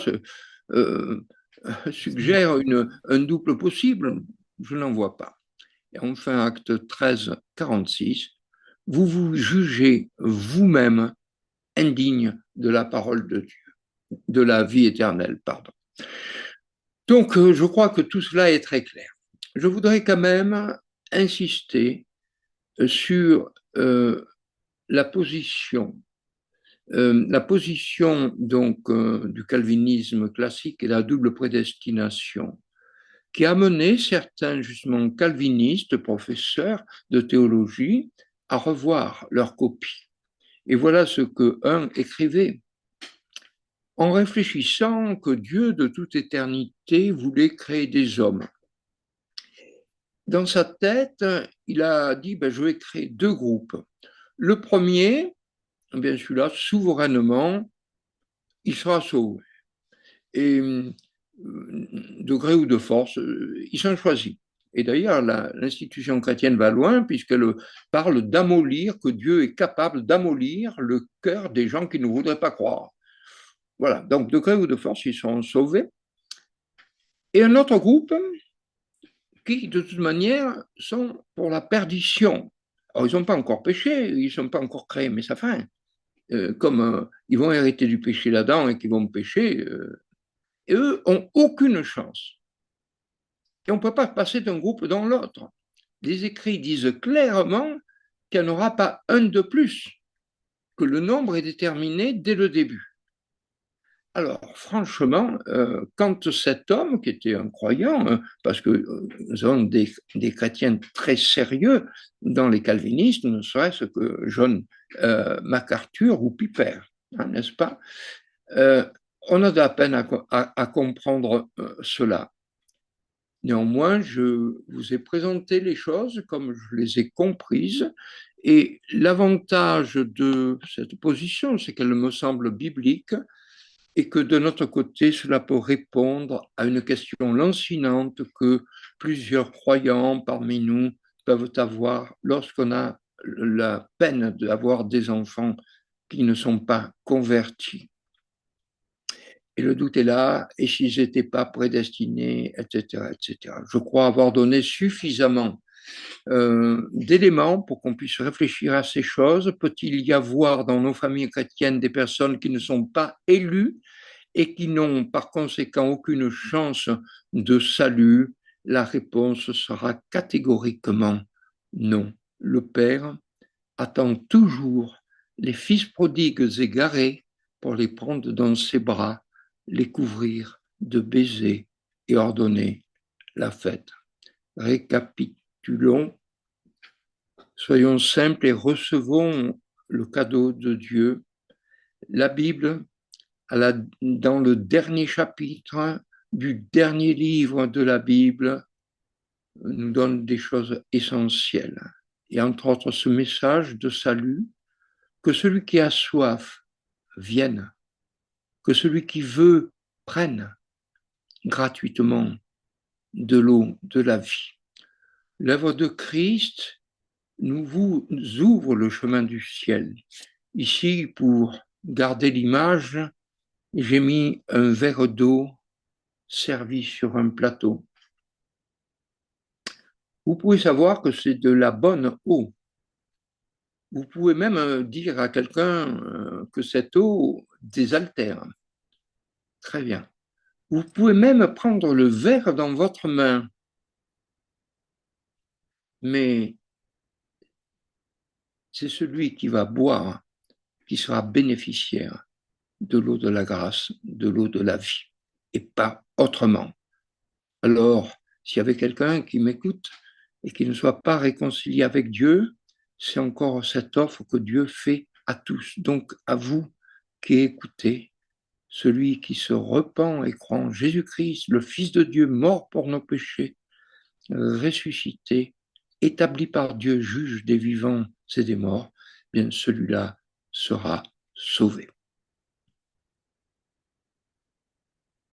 suggèrent un double possible? Je n'en vois pas. Et enfin, acte 13, 46, vous vous jugez vous-même indigne de la parole de Dieu, de la vie éternelle, pardon. Donc, je crois que tout cela est très clair. Je voudrais quand même insister sur la position donc du calvinisme classique et la double prédestination, qui a amené certains justement calvinistes, professeurs de théologie, à revoir leur copie. Et voilà ce que un écrivait. En réfléchissant que Dieu de toute éternité voulait créer des hommes. Dans sa tête, il a dit, je vais créer deux groupes. Le premier, bien celui-là, souverainement, il sera sauvé. Et de gré ou de force, ils sont choisis. Et d'ailleurs, l'institution chrétienne va loin puisqu'elle parle d'amollir, que Dieu est capable d'amollir le cœur des gens qui ne voudraient pas croire. Voilà, donc de gré ou de force, ils sont sauvés. Et un autre groupe qui, de toute manière, sont pour la perdition. Alors, ils n'ont pas encore péché, ils ne sont pas encore créés, mais ça fait. Comme ils vont hériter du péché là-dedans et qu'ils vont pécher, et eux n'ont aucune chance. Et on ne peut pas passer d'un groupe dans l'autre. Les écrits disent clairement qu'il n'y en aura pas un de plus, que le nombre est déterminé dès le début. Alors, franchement, quand cet homme, qui était un croyant, parce que nous avons des chrétiens très sérieux dans les calvinistes, ne serait-ce que John MacArthur ou Piper, n'est-ce pas? On a de la peine à comprendre cela. Néanmoins, je vous ai présenté les choses comme je les ai comprises, et l'avantage de cette position, c'est qu'elle me semble biblique, et que de notre côté, cela peut répondre à une question lancinante que plusieurs croyants parmi nous peuvent avoir lorsqu'on a la peine d'avoir des enfants qui ne sont pas convertis. Et le doute est là, et s'ils n'étaient pas prédestinés, etc., etc. Je crois avoir donné suffisamment d'éléments pour qu'on puisse réfléchir à ces choses. Peut-il y avoir dans nos familles chrétiennes des personnes qui ne sont pas élues et qui n'ont par conséquent aucune chance de salut? La réponse sera catégoriquement non. Le Père attend toujours les fils prodigues égarés pour les prendre dans ses bras, les couvrir de baisers et ordonner la fête. Récapitulons, soyons simples et recevons le cadeau de Dieu. La Bible, dans le dernier chapitre du dernier livre de la Bible, nous donne des choses essentielles. Et entre autres, ce message de salut, que celui qui a soif vienne, que celui qui veut prenne gratuitement de l'eau de la vie. L'œuvre de Christ nous ouvre le chemin du ciel. Ici, pour garder l'image, j'ai mis un verre d'eau servi sur un plateau. Vous pouvez savoir que c'est de la bonne eau. Vous pouvez même dire à quelqu'un que cette eau désaltère. Très bien. Vous pouvez même prendre le verre dans votre main, mais c'est celui qui va boire qui sera bénéficiaire de l'eau de la grâce, de l'eau de la vie, et pas autrement. Alors, s'il y avait quelqu'un qui m'écoute et qui ne soit pas réconcilié avec Dieu, c'est encore cette offre que Dieu fait à tous. Donc, à vous qui écoutez, celui qui se repent et croit en Jésus-Christ, le Fils de Dieu, mort pour nos péchés, ressuscité, établi par Dieu, juge des vivants et des morts, bien celui-là sera sauvé.